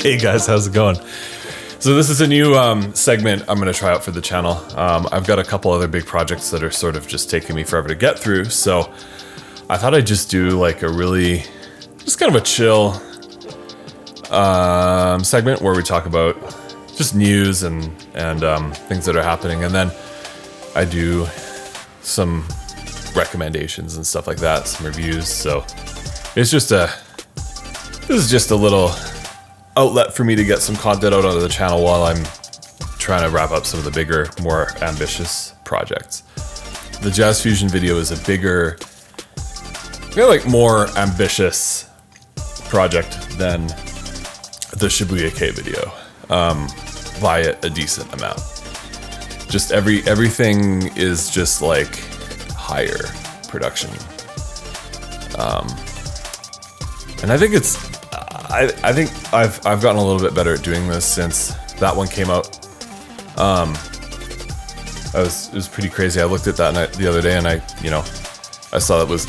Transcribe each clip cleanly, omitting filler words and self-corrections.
Hey guys, how's it going? So this is a new segment I'm going to try out for the channel. I've got a couple other big projects that are sort of just taking me forever to get through, so I thought I'd just do like a really, just kind of a chill segment where we talk about just news and things that are happening, and then I do some recommendations and stuff like that, some reviews. So it's just this is just a little outlet for me to get some content out onto the channel while I'm trying to wrap up some of the bigger, more ambitious projects. The Jazz Fusion video is a bigger, more ambitious project than the Shibuya-kei video, by a decent amount. Just everything is just like higher production, and I think it's. I think I've gotten a little bit better at doing this since that one came out. It was pretty crazy. I looked at that the other day, and I saw it was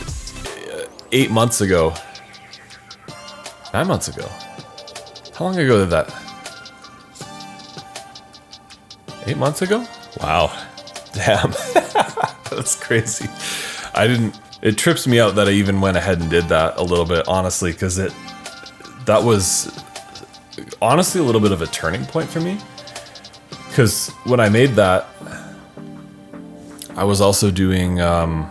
8 months ago. 9 months ago. How long ago did that? 8 months ago? Wow. Damn. That's crazy. It trips me out that I even went ahead and did that a little bit, honestly, because that was honestly a little bit of a turning point for me. Because when I made that, I was also doing, I'd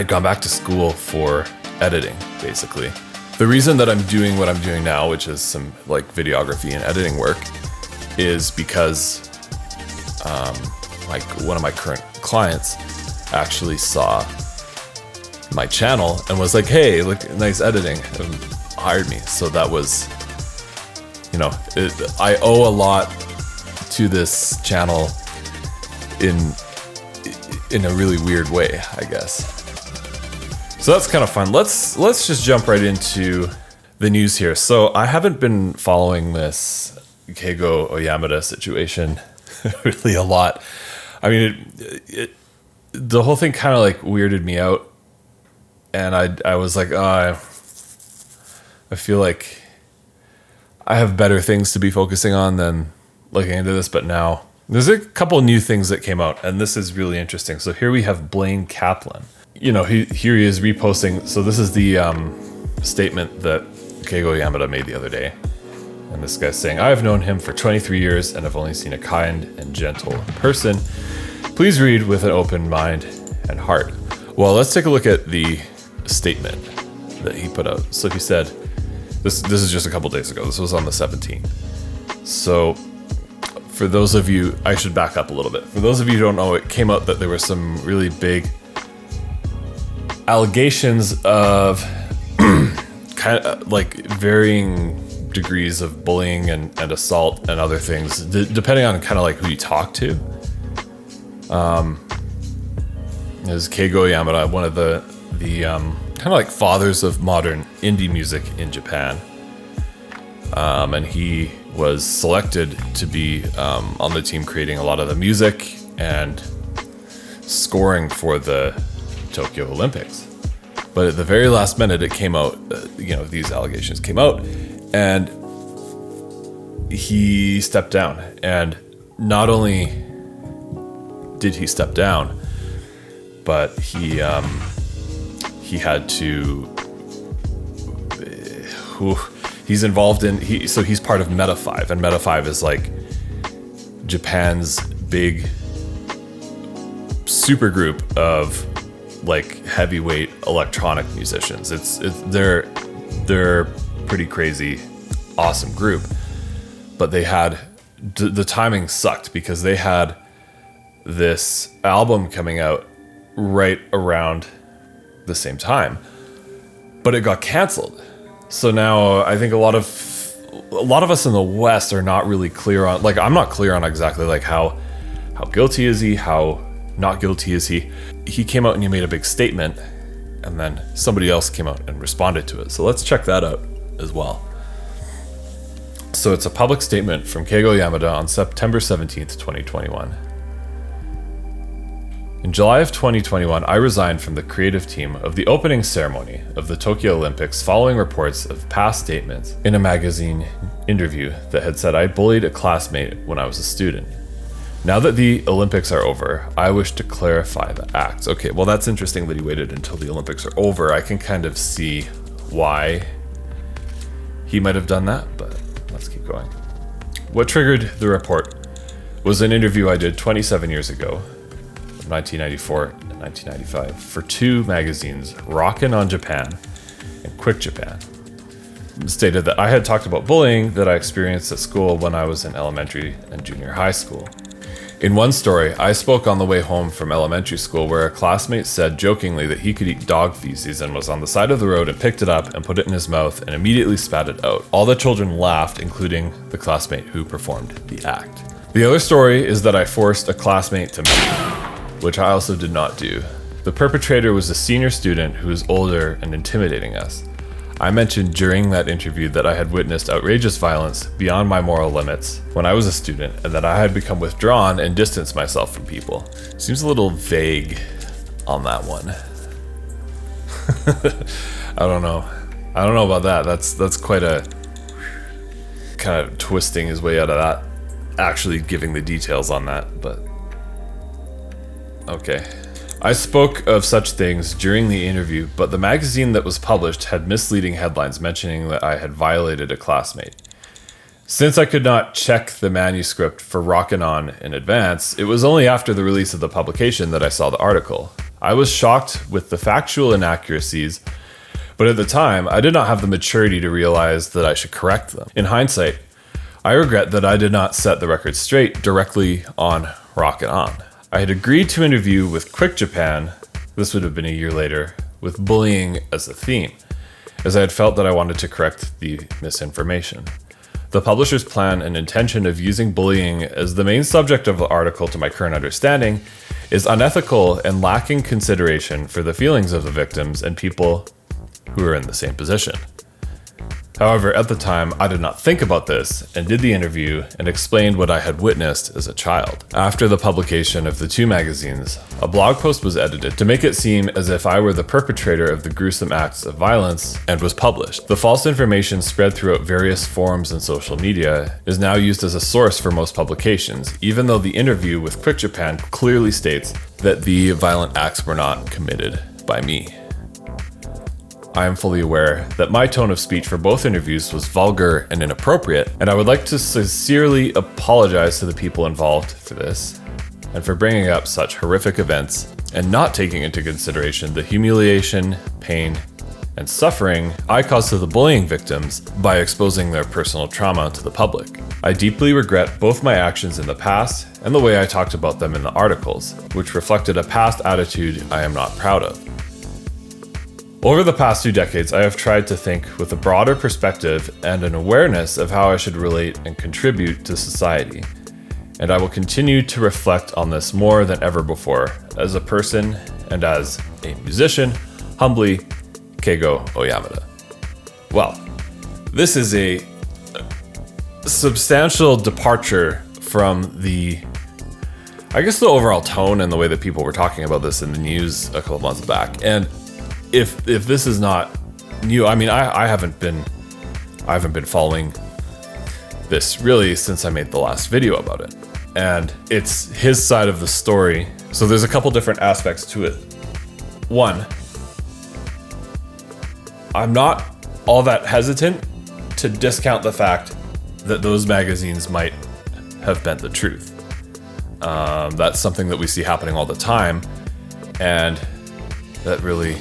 gone back to school for editing, basically. The reason that I'm doing what I'm doing now, which is some like videography and editing work, is because like one of my current clients actually saw my channel and was like, hey, look, nice editing, and hired me. So that was, I owe a lot to this channel in a really weird way, I guess. So that's kind of fun. Let's just jump right into the news here. So I haven't been following this Keigo Oyamada situation really a lot. I mean, the whole thing kind of like weirded me out. And I was like, I feel like I have better things to be focusing on than looking into this. But now there's a couple new things that came out, and this is really interesting. So here we have Blaine Kaplan. Here he is reposting. So this is the statement that Keigo Oyamada made the other day. And this guy's saying, I have known him for 23 years and have only seen a kind and gentle person. Please read with an open mind and heart. Well, let's take a look at the statement that he put out. So he said, this is just a couple days ago. This was on the 17th. So for those of you, I should back up a little bit. For those of you who don't know, it came out that there were some really big allegations of kind of like varying degrees of bullying and assault and other things, depending on kind of like who you talk to. Is Keigo Oyamada, one of the kind of like fathers of modern indie music in Japan, and he was selected to be on the team creating a lot of the music and scoring for the Tokyo Olympics. But at the very last minute, it came out, these allegations came out, and he stepped down. And not only did he step down, but he had to. He's involved in. So he's part of Meta 5, and Meta 5 is like Japan's big super group of like heavyweight electronic musicians. They're pretty crazy, awesome group, but they had the timing sucked because they had this album coming out right around the same time, but it got canceled. So now I think a lot of us in the West are not really clear on, like, I'm not clear on exactly like how guilty is he, how not guilty is he. He came out and he made a big statement, and then somebody else came out and responded to it. So let's check that out as well. So it's a public statement from Keigo Oyamada on September 17th, 2021. In July of 2021, I resigned from the creative team of the opening ceremony of the Tokyo Olympics following reports of past statements in a magazine interview that had said I bullied a classmate when I was a student. Now that the Olympics are over, I wish to clarify the acts. Okay, well, that's interesting that he waited until the Olympics are over. I can kind of see why he might have done that, but let's keep going. What triggered the report was an interview I did 27 years ago, 1994 and 1995, for two magazines, Rockin' on Japan and Quick Japan. It stated that I had talked about bullying that I experienced at school when I was in elementary and junior high school. In one story, I spoke on the way home from elementary school where a classmate said jokingly that he could eat dog feces and was on the side of the road and picked it up and put it in his mouth and immediately spat it out. All the children laughed, including the classmate who performed the act. The other story is that I forced a classmate to move, which I also did not do. The perpetrator was a senior student who was older and intimidating us. I mentioned during that interview that I had witnessed outrageous violence beyond my moral limits when I was a student and that I had become withdrawn and distanced myself from people. Seems a little vague on that one. I don't know about that. That's quite a kind of twisting his way out of that, actually giving the details on that, but okay. I spoke of such things during the interview, but the magazine that was published had misleading headlines mentioning that I had violated a classmate. Since I could not check the manuscript for Rockin' On in advance, it was only after the release of the publication that I saw the article. I was shocked with the factual inaccuracies, but at the time, I did not have the maturity to realize that I should correct them. In hindsight, I regret that I did not set the record straight directly on Rockin' On. I had agreed to interview with Quick Japan, this would have been a year later, with bullying as a theme, as I had felt that I wanted to correct the misinformation. The publisher's plan and intention of using bullying as the main subject of the article, to my current understanding, is unethical and lacking consideration for the feelings of the victims and people who are in the same position. However, at the time, I did not think about this and did the interview and explained what I had witnessed as a child. After the publication of the two magazines, a blog post was edited to make it seem as if I were the perpetrator of the gruesome acts of violence and was published. The false information spread throughout various forums and social media is now used as a source for most publications, even though the interview with Quick Japan clearly states that the violent acts were not committed by me. I am fully aware that my tone of speech for both interviews was vulgar and inappropriate, and I would like to sincerely apologize to the people involved for this, and for bringing up such horrific events and not taking into consideration the humiliation, pain, and suffering I caused to the bullying victims by exposing their personal trauma to the public. I deeply regret both my actions in the past and the way I talked about them in the articles, which reflected a past attitude I am not proud of. Over the past 2 decades, I have tried to think with a broader perspective and an awareness of how I should relate and contribute to society. And I will continue to reflect on this more than ever before, as a person and as a musician. Humbly, Keigo Oyamada. Well, this is a substantial departure from the overall tone and the way that people were talking about this in the news a couple months back. And if this is not new, I mean, I haven't been following this really since I made the last video about it. And it's his side of the story. So there's a couple different aspects to it. One, I'm not all that hesitant to discount the fact that those magazines might have bent the truth. That's something that we see happening all the time, and that really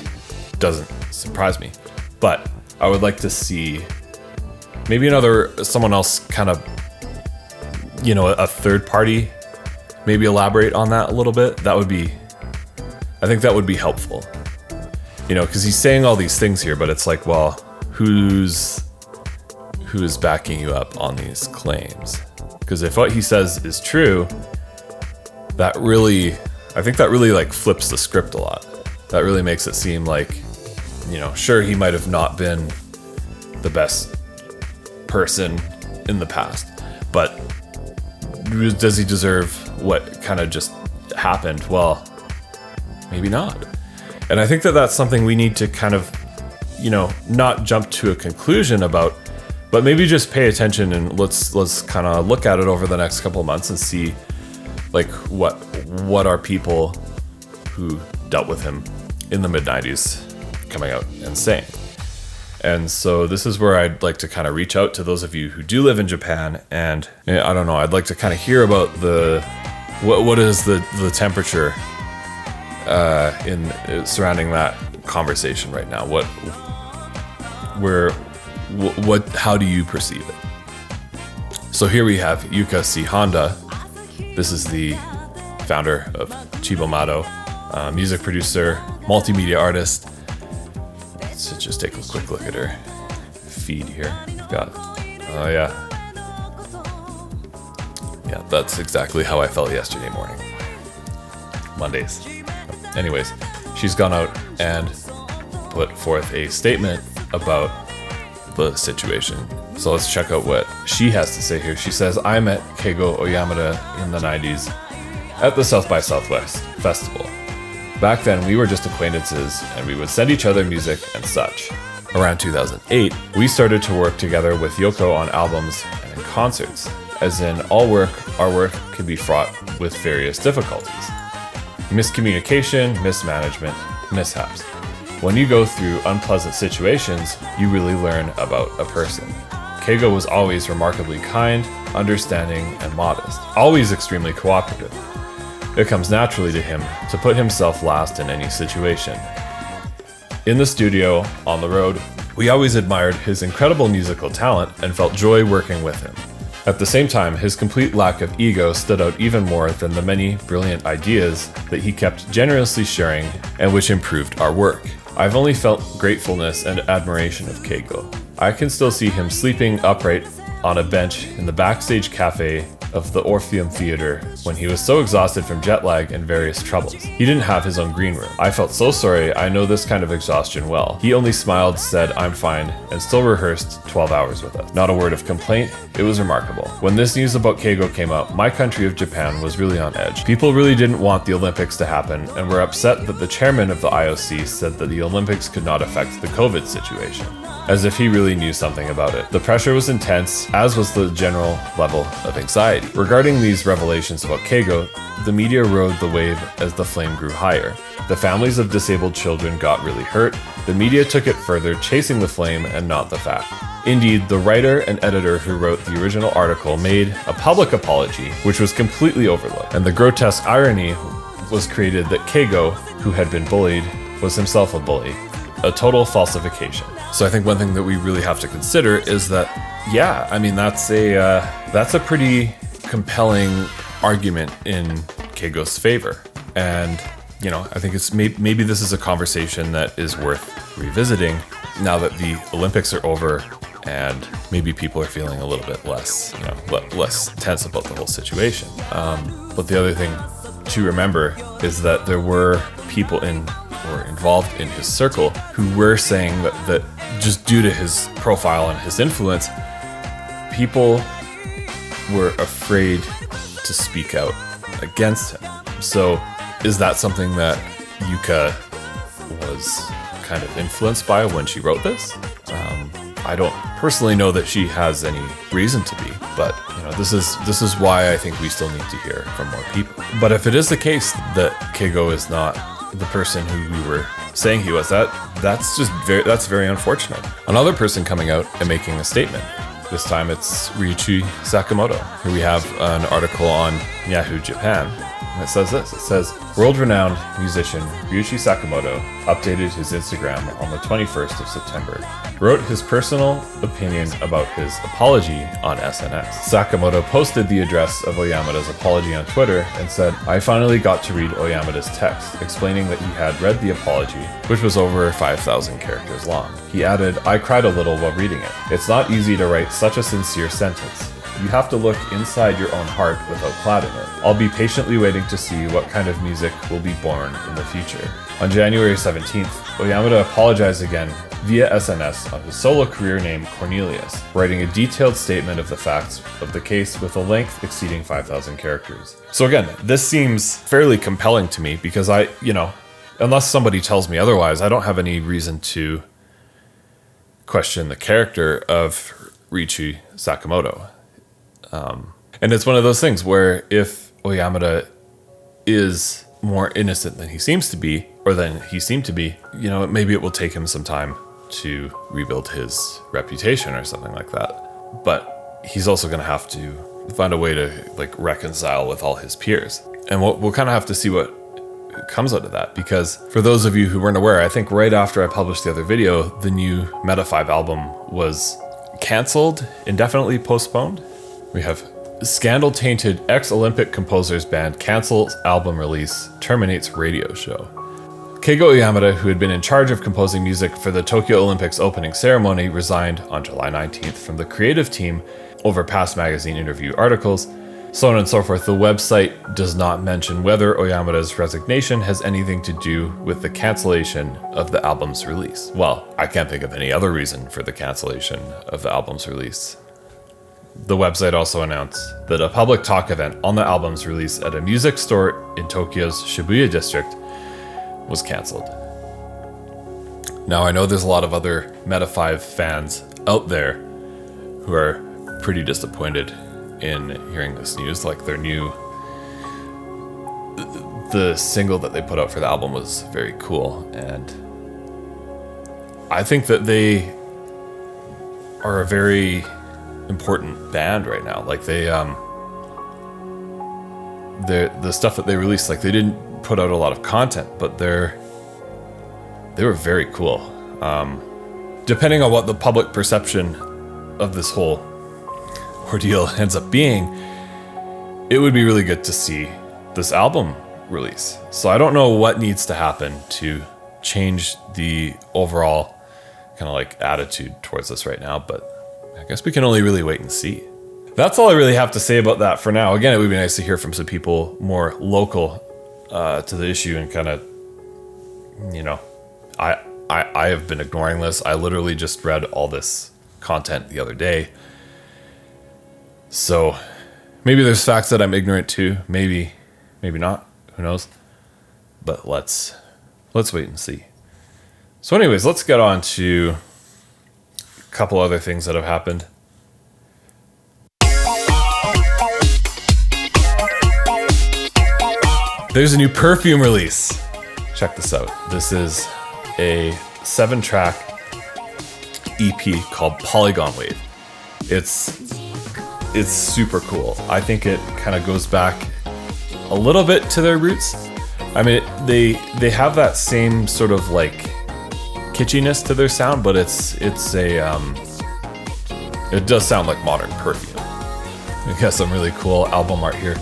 doesn't surprise me. But I would like to see maybe someone else kind of, a third party, maybe elaborate on that a little bit. I think that would be helpful. Because he's saying all these things here, but it's like, well, who's backing you up on these claims? Because if what he says is true, I think that really like flips the script a lot. That really makes it seem like, sure, he might have not been the best person in the past, but does he deserve what kind of just happened? Well, maybe not. And I think that that's something we need to kind of, not jump to a conclusion about, but maybe just pay attention and let's kind of look at it over the next couple of months and see like what are people who dealt with him in the mid-90s coming out and saying. And so this is where I'd like to kind of reach out to those of you who do live in Japan, and I don't know, I'd like to kind of hear about what is the temperature in surrounding that conversation right now. How do you perceive it? So here we have Yuka C. Honda. This is the founder of Chibomato, music producer, multimedia artist. Let's just take a quick look at her feed here. We've got, yeah, that's exactly how I felt yesterday morning. Mondays. Anyways, she's gone out and put forth a statement about the situation. So let's check out what she has to say here. She says, I met Keigo Oyamada in the 90s at the South by Southwest Festival. Back then, we were just acquaintances and we would send each other music and such. Around 2008, we started to work together with Yoko on albums and in concerts. As in all work, our work can be fraught with various difficulties. Miscommunication, mismanagement, mishaps. When you go through unpleasant situations, you really learn about a person. Keigo was always remarkably kind, understanding, and modest, always extremely cooperative. It comes naturally to him to put himself last in any situation. In the studio, on the road, we always admired his incredible musical talent and felt joy working with him. At the same time, his complete lack of ego stood out even more than the many brilliant ideas that he kept generously sharing and which improved our work. I've only felt gratefulness and admiration of Keigo. I can still see him sleeping upright on a bench in the backstage cafe of the Orpheum Theater when he was so exhausted from jet lag and various troubles. He didn't have his own green room. I felt so sorry. I know this kind of exhaustion well. He only smiled, said, I'm fine, and still rehearsed 12 hours with us. Not a word of complaint. It was remarkable. When this news about Keigo came out, my country of Japan was really on edge. People really didn't want the Olympics to happen and were upset that the chairman of the IOC said that the Olympics could not affect the COVID situation, as if he really knew something about it. The pressure was intense, as was the general level of anxiety. Regarding these revelations about Keigo, the media rode the wave as the flame grew higher. The families of disabled children got really hurt. The media took it further, chasing the flame and not the fact. Indeed, the writer and editor who wrote the original article made a public apology, which was completely overlooked. And the grotesque irony was created that Keigo, who had been bullied, was himself a bully. A total falsification. So I think one thing that we really have to consider is that, yeah, I mean, that's a pretty compelling argument in Keigo's favor. And, you know, I think it's maybe this is a conversation that is worth revisiting now that the Olympics are over and maybe people are feeling a little bit less, less tense about the whole situation. But the other thing to remember is that there were people involved in his circle who were saying that just due to his profile and his influence, people were afraid to speak out against him. So is that something that Yuka was kind of influenced by when she wrote this? I don't personally know that she has any reason to be, but this is why I think we still need to hear from more people. But if it is the case that Keigo is not the person who we were saying he was, that's very unfortunate. Another person coming out and making a statement. This time it's Ryuichi Sakamoto. Here we have an article on Yahoo Japan. And it says this. It says, world-renowned musician Ryuichi Sakamoto updated his Instagram on the 21st of September. Wrote his personal opinion about his apology on SNS. Sakamoto posted the address of Oyamada's apology on Twitter and said, I finally got to read Oyamada's text, explaining that he had read the apology, which was over 5,000 characters long. He added, I cried a little while reading it. It's not easy to write such a sincere sentence. You have to look inside your own heart without clouding it. I'll be patiently waiting to see what kind of music will be born in the future. On January 17th, Oyamada apologized again via SNS on his solo career name Cornelius, writing a detailed statement of the facts of the case with a length exceeding 5,000 characters. So again, this seems fairly compelling to me because unless somebody tells me otherwise, I don't have any reason to question the character of Riichi Sakamoto. And it's one of those things where if Oyamada is more innocent than he seems to be, or than he seemed to be, you know, maybe it will take him some time to rebuild his reputation or something like that. But he's also going to have to find a way to like reconcile with all his peers. And we'll kind of have to see what comes out of that, because for those of you who weren't aware, I think right after I published the other video, the new Meta 5 album was canceled, indefinitely postponed. We have scandal-tainted ex-Olympic composers band cancels album release, terminates radio show. Keigo Oyamada, who had been in charge of composing music for the Tokyo Olympics opening ceremony, resigned on July 19th from the creative team over past magazine interview articles, so on and so forth. The website does not mention whether Oyamada's resignation has anything to do with the cancellation of the album's release. Well, I can't think of any other reason for the cancellation of the album's release. The website also announced that a public talk event on the album's release at a music store in Tokyo's Shibuya district was canceled. Now, I know there's a lot of other Meta 5 fans out there who are pretty disappointed in hearing this news. Like, the single that they put out for the album was very cool, and I think that they are a very important band right now. Like, the stuff that they released, like, they didn't put out a lot of content, but they were very cool. Depending on what the public perception of this whole ordeal ends up being, it would be really good to see this album release. So I don't know what needs to happen to change the overall kind of like attitude towards this right now, but I guess we can only really wait and see. That's all I really have to say about that for now. Again, it would be nice to hear from some people more local to the issue, and kind of, you know, I have been ignoring this. I literally just read all this content the other day. So maybe there's facts that I'm ignorant to. Maybe not. Who knows? But let's wait and see. So anyways, let's get on to a couple other things that have happened. There's a new Perfume release. Check this out. This is a 7-track EP called Polygon Wave. It's super cool. I think it kind of goes back a little bit to their roots. I mean, they have that same sort of like kitschiness to their sound, but it does sound like modern Perfume. I got some really cool album art here.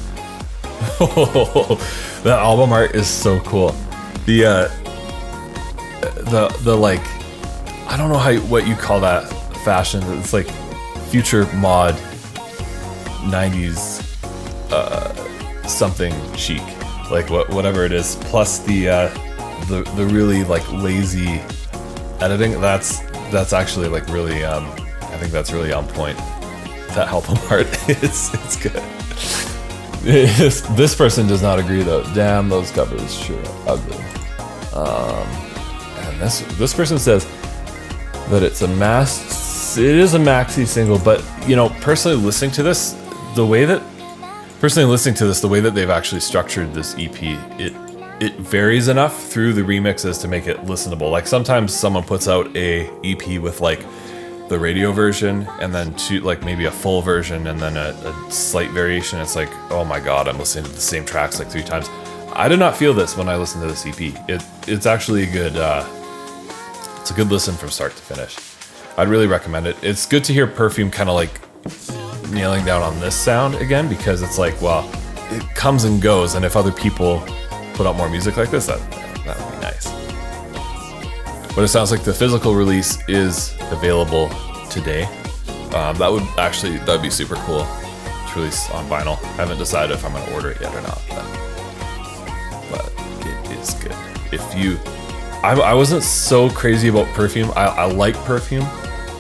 That album art is so cool. The like, I don't know what you call that fashion. It's like future mod 90s something chic, like whatever it is. Plus the really like lazy editing. That's actually like really I think that's really on point. That album art it's good. This person does not agree though. Damn, those covers sure are ugly. And this person says that it is a maxi single, but you know, personally listening to this, the way that they've actually structured this EP, it varies enough through the remixes to make it listenable. Like sometimes someone puts out a EP with like the radio version and then like maybe a full version and then a slight variation. It's like, oh my god, I'm listening to the same tracks like 3 times. I did not feel this when I listened to this EP. It's actually a good it's a good listen from start to finish. I'd really recommend it. It's good to hear Perfume kind of like nailing down on this sound again, because it's like, well, it comes and goes, and if other people put out more music like this, that would be nice. But it sounds like the physical release is available today. That'd be super cool to release on vinyl. I haven't decided if I'm gonna order it yet or not, but it is good. I wasn't so crazy about Perfume. I like Perfume.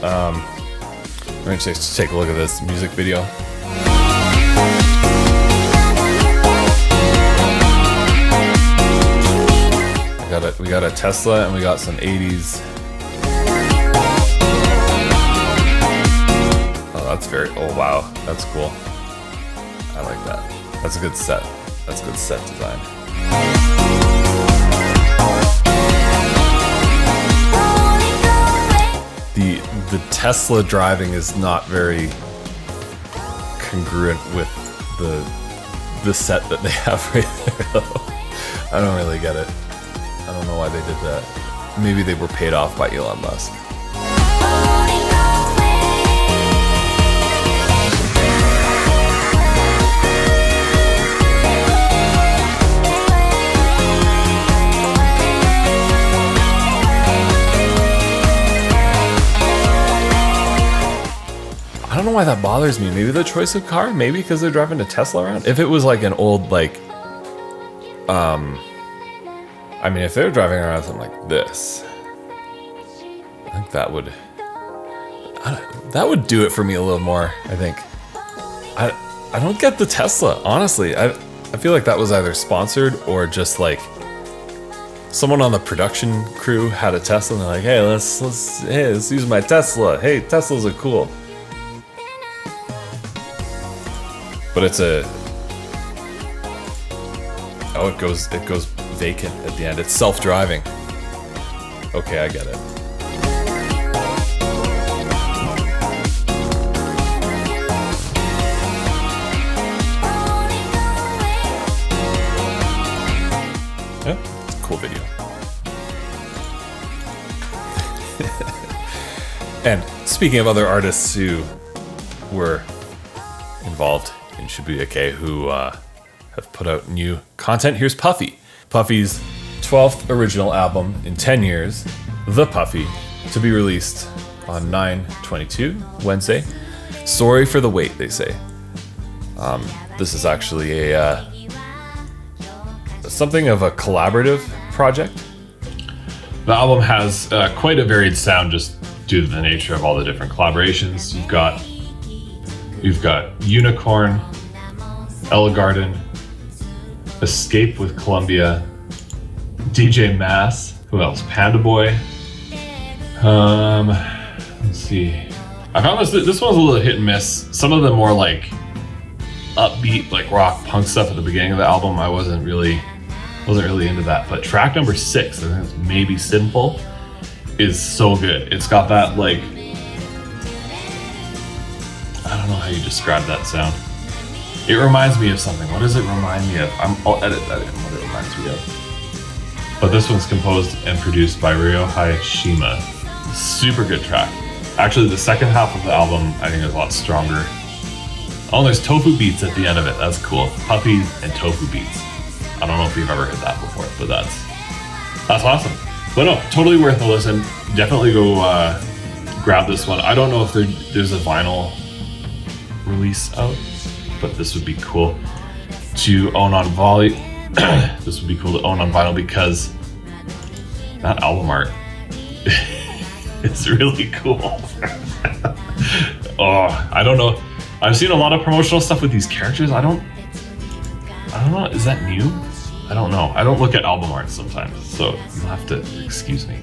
We're gonna just take a look at this music video. I we got a Tesla and we got some 80s. Oh, oh wow, that's cool. I like that. That's a good set. That's good set design. The Tesla driving is not very congruent with the set that they have right there, though. I don't really get it. I don't know why they did that. Maybe they were paid off by Elon Musk. I don't know why that bothers me. Maybe the choice of car? Maybe because they're driving a Tesla around? If it was like an old, like, I mean, if they're driving around something like this, I think that would do it for me a little more, I think. I don't get the Tesla, honestly. I feel like that was either sponsored or just like someone on the production crew had a Tesla and they're like, hey, let's use my Tesla. Hey, Teslas are cool. But it's oh, it goes vacant at the end. It's self-driving. Okay, I get it. Yeah, it's a cool video. And speaking of other artists who were involved in Shibuya-kei who have put out new content, here's Puffy. Puffy's 12th original album in 10 years, The Puffy, to be released on 9/22, Wednesday. Sorry for the wait, they say. This is actually something of a collaborative project. The album has quite a varied sound just due to the nature of all the different collaborations. You've got Unicorn, Ellegarden, Escape with Columbia, DJ Mass, who else? Panda Boy. Let's see. I found this one's a little hit and miss. Some of the more like upbeat, like rock punk stuff at the beginning of the album, I wasn't really into that. But track number 6, I think it's Maybe Sinful, is so good. It's got that like, I don't know how you describe that sound. It reminds me of something. What does it remind me of? I'll edit that in, what it reminds me of. But this one's composed and produced by Ryo Hayashima. Super good track. Actually, the second half of the album, I think, is a lot stronger. Oh, there's tofu beats at the end of it. That's cool. Puffy and tofu beats. I don't know if you've ever heard that before, but that's awesome. But no, totally worth a listen. Definitely go grab this one. I don't know if there's a vinyl release out, but this would be cool to own on volley. This would be cool to own on vinyl because that album art is really cool. Oh, I don't know. I've seen a lot of promotional stuff with these characters. I don't know. Is that new? I don't know. I don't look at album art sometimes, so you'll have to excuse me.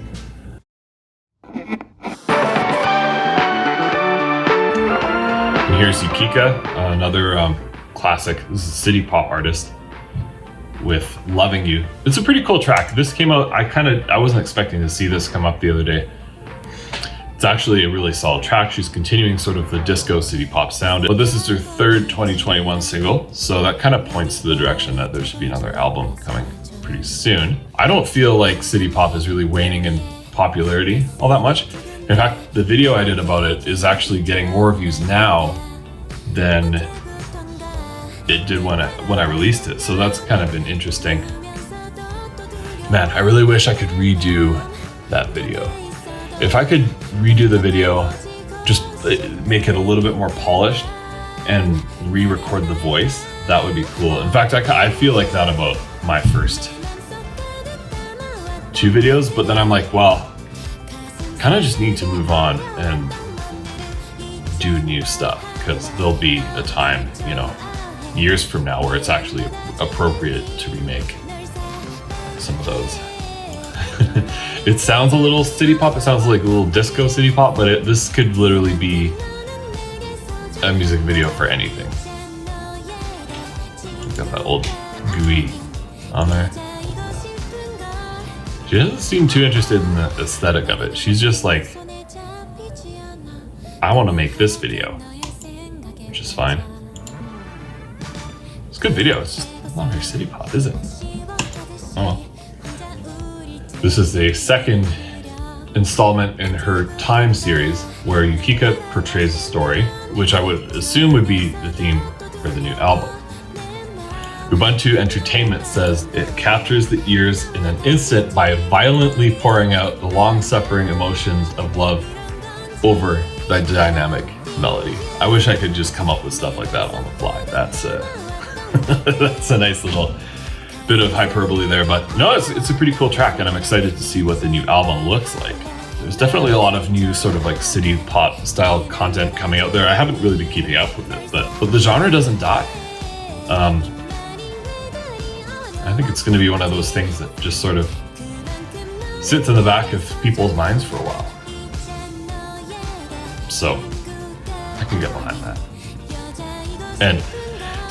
And here's Yukika, another classic. This is a city pop artist with Loving You. It's a pretty cool track. This came out, I wasn't expecting to see this come up the other day. It's actually a really solid track. She's continuing sort of the disco city pop sound. But this is her third 2021 single, so that kind of points to the direction that there should be another album coming pretty soon. I don't feel like city pop is really waning in popularity all that much. In fact, the video I did about it is actually getting more views now than it did when I released it. So that's kind of been interesting. Man, I really wish I could redo that video. If I could redo the video, just make it a little bit more polished and re-record the voice, that would be cool. In fact, I feel like that about my first 2 videos, but then I'm like, well, kind of just need to move on and do new stuff, because there'll be a time, years from now where it's actually appropriate to remake some of those. It sounds a little city pop. It sounds like a little disco city pop, but this could literally be a music video for anything. Got that old gooey on there. She doesn't seem too interested in the aesthetic of it. She's just like, I want to make this video, which is fine. It's a good video. It's just not very city pop, is it? Oh well. This is the second installment in her Time series where Yukika portrays a story, which I would assume would be the theme for the new album. Ubuntu Entertainment says it captures the ears in an instant by violently pouring out the long-suffering emotions of love over the dynamic melody. I wish I could just come up with stuff like that on the fly. That's that's a nice little bit of hyperbole there, but no, it's a pretty cool track, and I'm excited to see what the new album looks like. There's definitely a lot of new sort of like city pop style content coming out there. I haven't really been keeping up with it, but the genre doesn't die. I think it's going to be one of those things that just sort of sits in the back of people's minds for a while. So I can get behind that. And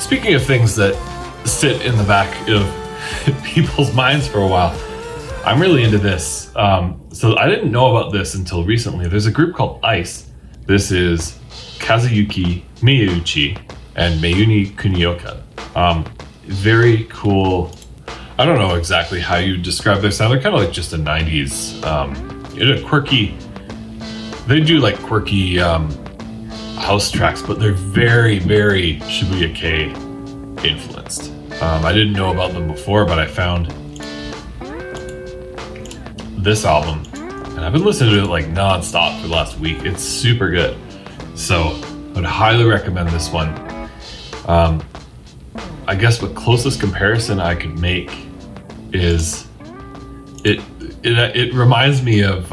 speaking of things that sit in the back of people's minds for a while, I'm really into this. So I didn't know about this until recently. There's a group called ICE. This is Kazuyuki Miyauchi and Mayumi Kunioka. Very cool. I don't know exactly how you describe their sound. They're kind of like just a 90s, quirky. They do like quirky house tracks, but they're very, very Shibuya-kei influenced. I didn't know about them before, but I found this album, and I've been listening to it like non-stop for the last week. It's super good. So I would highly recommend this one. I guess the closest comparison I could make is it reminds me of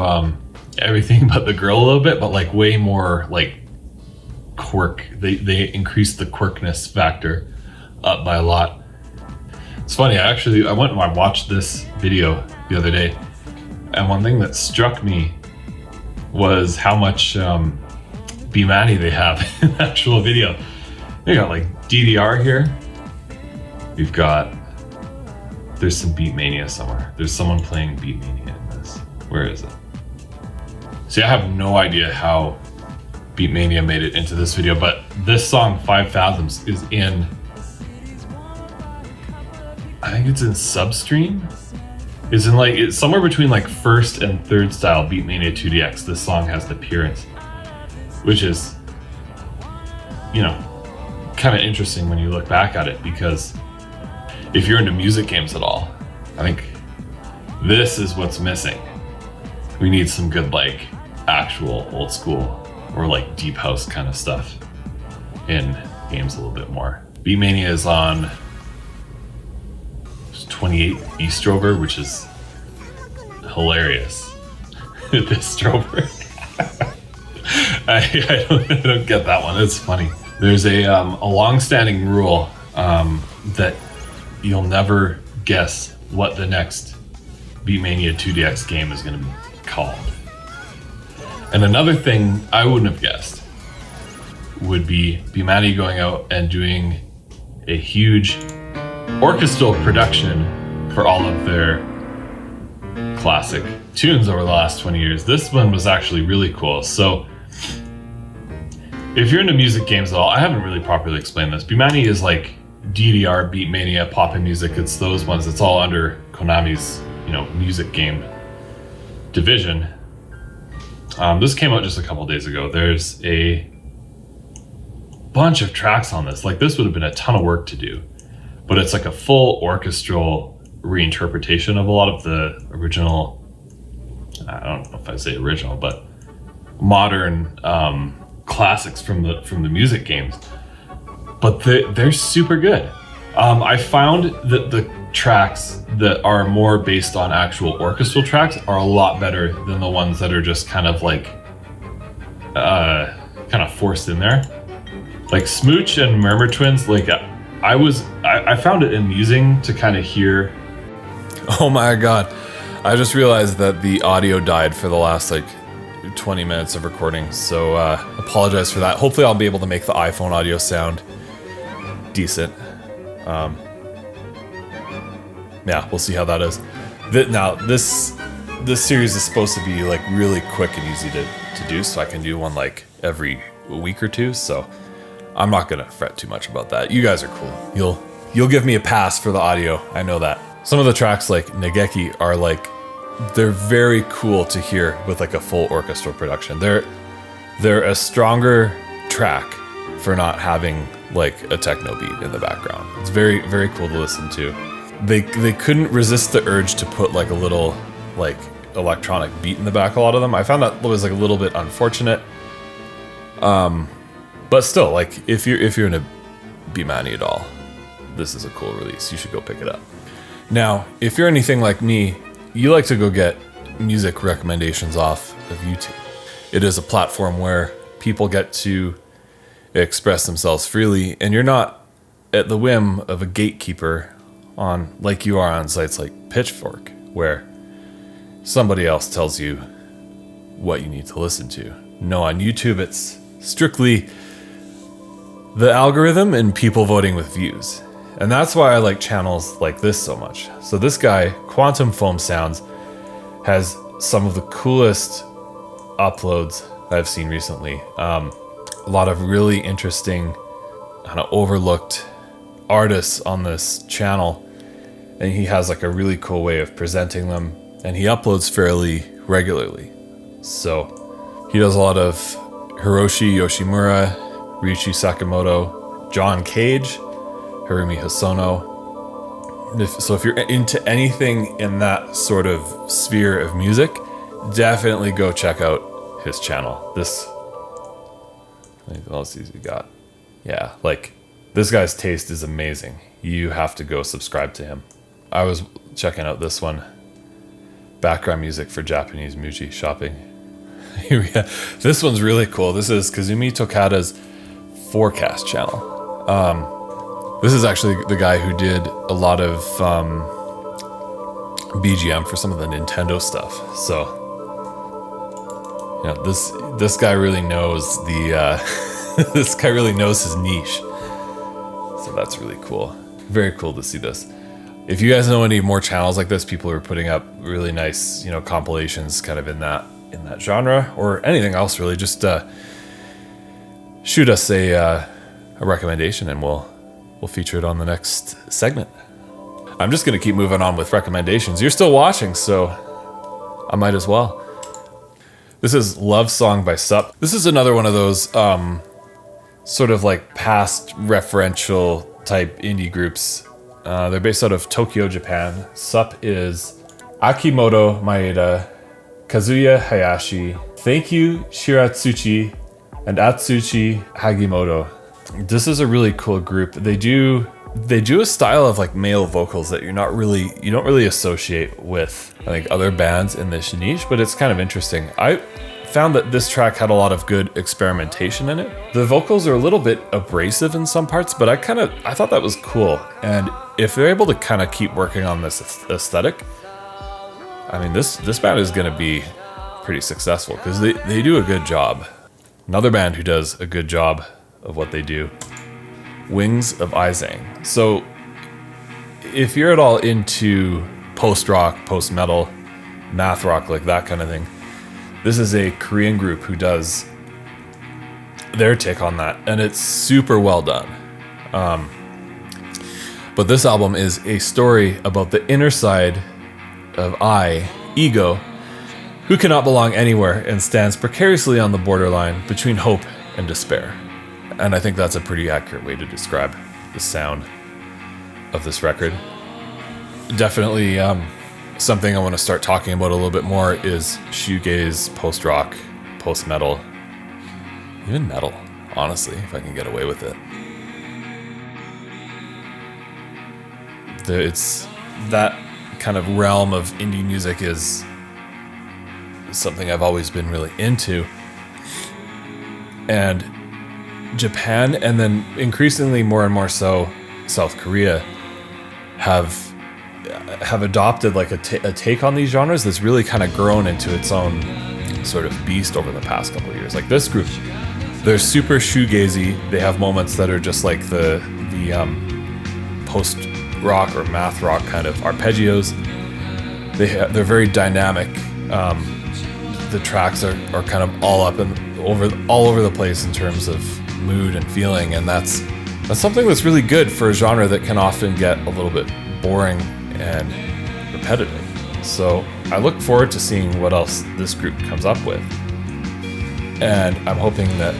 Everything But the Girl a little bit, but like way more like quirk. They increased the quirkness factor up by a lot. It's funny, I went and I watched this video the other day, and one thing that struck me was how much B-Mani they have in the actual video. They got like DDR here. We've got, there's some Beat Mania somewhere. There's someone playing Beat Mania in this. Where is it? See, I have no idea how Beat Mania made it into this video, but this song, 5 Fathoms, is in, I think it's in Substream. It's in like, it's somewhere between like first and third style Beat Mania 2DX. This song has the appearance, which is, you know, kind of interesting when you look back at it, because if you're into music games at all, I think this is what's missing. We need some good like actual old school or like deep house kind of stuff in games a little bit more. Beat Mania is on 28 Eastrover, which is hilarious. This Strover. I don't get that one. It's funny. There's a long-standing rule that you'll never guess what the next Beat Mania 2DX game is going to be called. And another thing I wouldn't have guessed would be B-Mani going out and doing a huge orchestral production for all of their classic tunes over the last 20 years. This one was actually really cool. So if you're into music games at all, I haven't really properly explained this. B-Mani is like DDR, Beat Mania, Poppin' Music. It's those ones. It's all under Konami's, music game division. This came out just a couple days ago. There's a bunch of tracks on this. Like, this would have been a ton of work to do, but it's like a full orchestral reinterpretation of a lot of the original, I don't know if I say original, but modern classics from the music games. But they're super good. I found that the tracks that are more based on actual orchestral tracks are a lot better than the ones that are just kind of like forced in there. Like Smooch and Murmur Twins, like I found it amusing to kind of hear. Oh my god. I just realized that the audio died for the last like 20 minutes of recording, so apologize for that. Hopefully I'll be able to make the iPhone audio sound decent. Yeah, we'll see how that is. Now, this series is supposed to be like really quick and easy to do, so I can do one like every week or two, so I'm not gonna fret too much about that. You guys are cool. You'll give me a pass for the audio, I know that. Some of the tracks like Negeki are like, they're very cool to hear with like a full orchestral production. They're a stronger track for not having like a techno beat in the background. It's very, very cool to listen to. They couldn't resist the urge to put like a little like electronic beat in the back, a lot of them. I found that was like a little bit unfortunate. But still, like if you're in a B-Mani at all, this is a cool release. You should go pick it up. Now, if you're anything like me, you like to go get music recommendations off of YouTube. It is a platform where people get to express themselves freely, and you're not at the whim of a gatekeeper on like you are on sites like Pitchfork, where somebody else tells you what you need to listen to. No, on YouTube it's strictly the algorithm and people voting with views. And that's why I like channels like this so much. So this guy, Quantum Foam Sounds, has some of the coolest uploads I've seen recently. A lot of really interesting, kind of overlooked artists on this channel. And he has like a really cool way of presenting them. And he uploads fairly regularly. So he does a lot of Hiroshi Yoshimura, Riichi Sakamoto, John Cage, Haroumi Hosono. So if you're into anything in that sort of sphere of music, definitely go check out his channel. What else has he got? Yeah, like this guy's taste is amazing. You have to go subscribe to him. I was checking out this one. Background music for Japanese Muji shopping. Here we go. This one's really cool. This is Kazumi Tokada's Forecast channel. This is actually the guy who did a lot of BGM for some of the Nintendo stuff. So, you know, this guy really knows this guy really knows his niche. So that's really cool. Very cool to see this. If you guys know any more channels like this, people who are putting up really nice, you know, compilations kind of in that genre or anything else really, just shoot us a recommendation and we'll feature it on the next segment. I'm just gonna keep moving on with recommendations. You're still watching, so I might as well. This is Love Song by Sup. This is another one of those sort of like past referential type indie groups. They're based out of Tokyo, Japan. Sup is Akimoto Maeda, Kazuya Hayashi, Thank You Shiratsuchi, and Atsushi Hagimoto. This is a really cool group. They do a style of like male vocals that you don't really associate with, I think, other bands in this niche, but it's kind of interesting. I found that this track had a lot of good experimentation in it. The vocals are a little bit abrasive in some parts, but I thought that was cool. And if they're able to kind of keep working on this aesthetic, I mean, this band is going to be pretty successful because they do a good job. Another band who does a good job of what they do, Wings of Izang. So if you're at all into post-rock, post-metal, math rock, like that kind of thing, this is a Korean group who does their take on that, and it's super well done. But this album is a story about the inner side of ego, who cannot belong anywhere and stands precariously on the borderline between hope and despair. And I think that's a pretty accurate way to describe the sound of this record. Definitely something I want to start talking about a little bit more is shoegaze, post-rock, post-metal, even metal, honestly, if I can get away with it. It's that kind of realm of indie music is something I've always been really into. And Japan, and then increasingly more and more so South Korea, have have adopted like a take on these genres that's really kind of grown into its own sort of beast over the past couple of years. Like this group, they're super shoegazy. They have moments that are just like the post rock or math rock kind of arpeggios. They're very dynamic. The tracks are kind of all over the place in terms of mood and feeling, and that's something that's really good for a genre that can often get a little bit boring and repetitive. So I look forward to seeing what else this group comes up with, and I'm hoping that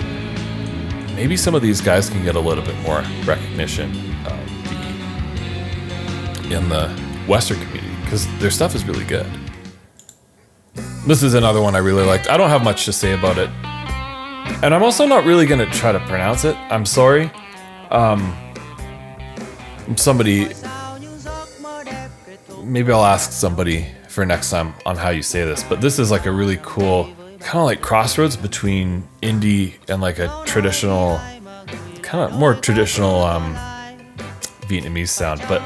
maybe some of these guys can get a little bit more recognition in the Western community, because their stuff is really good. This is another one I really liked. I don't have much to say about it, and I'm also not really going to try to pronounce it. I'm sorry. Somebody, maybe I'll ask somebody for next time on how you say this, but this is like a really cool kind of like crossroads between indie and like a traditional, kind of more traditional Vietnamese sound. But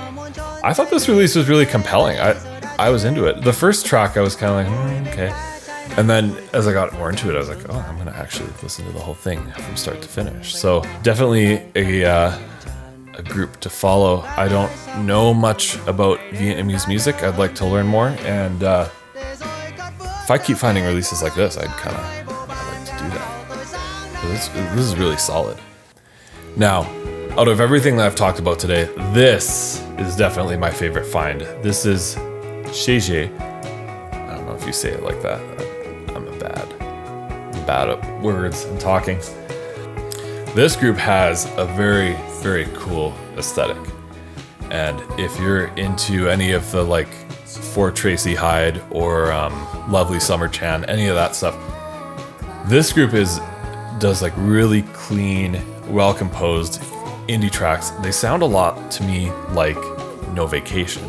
I thought this release was really compelling. I was into it. The first track I was kind of like, okay. And then as I got more into it, I was like, oh, I'm going to actually listen to the whole thing from start to finish. So definitely a group to follow. I don't know much about Vietnamese music. I'd like to learn more. And if I keep finding releases like this, I'd like to do that. So this is really solid. Now, out of everything that I've talked about today, this is definitely my favorite find. This is Sheje. I don't know if you say it like that. I'm bad at words and talking. This group has a very, very cool aesthetic. And if you're into any of the like For Tracy Hyde or Lovely Summer Chan, any of that stuff, this group does like really clean, well-composed indie tracks. They sound a lot to me like No Vacation,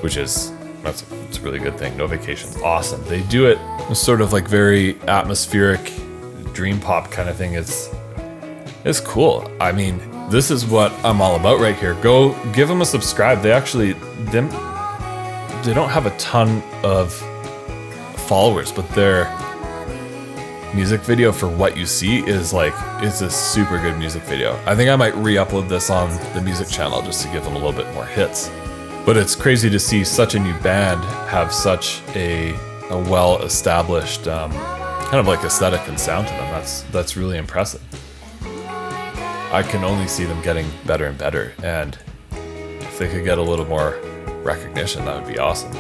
which is it's a really good thing. No Vacation's awesome. They do it sort of like very atmospheric, dream pop kind of thing. It's cool. I mean, this is what I'm all about right here. Go give them a subscribe. They don't have a ton of followers, but their music video, for what you see, it's a super good music video. I think I might re-upload this on the music channel just to give them a little bit more hits. But it's crazy to see such a new band have such a well-established kind of like aesthetic and sound to them. That's really impressive. I can only see them getting better and better, and if they could get a little more recognition, that would be awesome.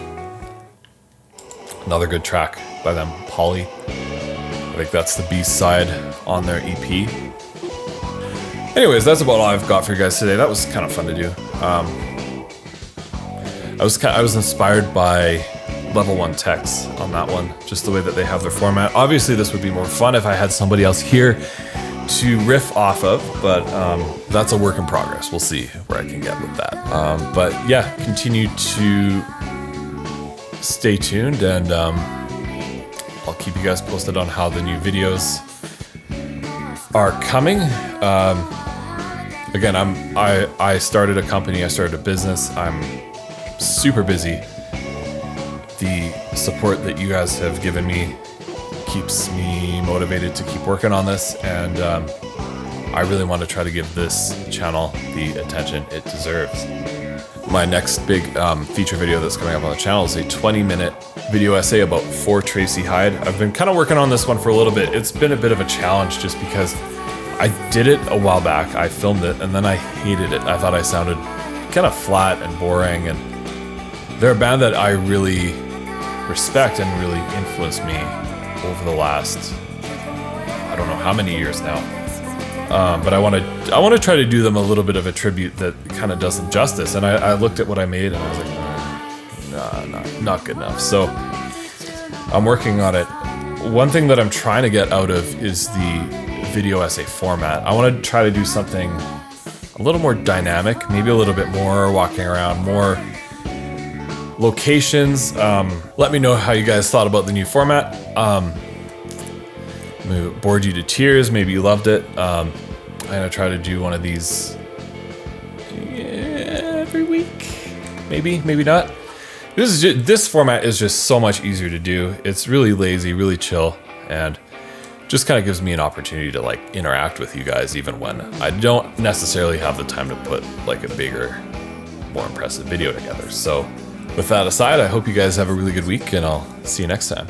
Another good track by them, Polly. I think that's the B-side on their EP. Anyways, that's about all I've got for you guys today. That was kind of fun to do. I was inspired by Level 1 Techs on that one, just the way that they have their format. Obviously, this would be more fun if I had somebody else here to riff off of, but that's a work in progress. We'll see where I can get with that. But yeah, continue to stay tuned, and I'll keep you guys posted on how the new videos are coming. Again, I started a company, I started a business. I'm super busy. The support that you guys have given me keeps me motivated to keep working on this, and I really want to try to give this channel the attention it deserves. My next big feature video that's coming up on the channel is a 20-minute video essay about For Tracy Hyde. I've been kind of working on this one for a little bit. It's been a bit of a challenge just because I did it a while back. I filmed it and then I hated it. I thought I sounded kind of flat and boring, and they're a band that I really respect and really influenced me over the last, I don't know how many years now. But I want to try to do them a little bit of a tribute that kind of does them justice. And I looked at what I made and I was like, not good enough. So I'm working on it. One thing that I'm trying to get out of is the video essay format. I want to try to do something a little more dynamic, maybe a little bit more walking around, more locations. Let me know how you guys thought about the new format. Maybe it bored you to tears, maybe you loved it. I'm gonna try to do one of these every week. maybe, maybe not. This format is just so much easier to do. It's really lazy, really chill, and just kind of gives me an opportunity to like interact with you guys even when I don't necessarily have the time to put like a bigger, more impressive video together. So with that aside, I hope you guys have a really good week, and I'll see you next time.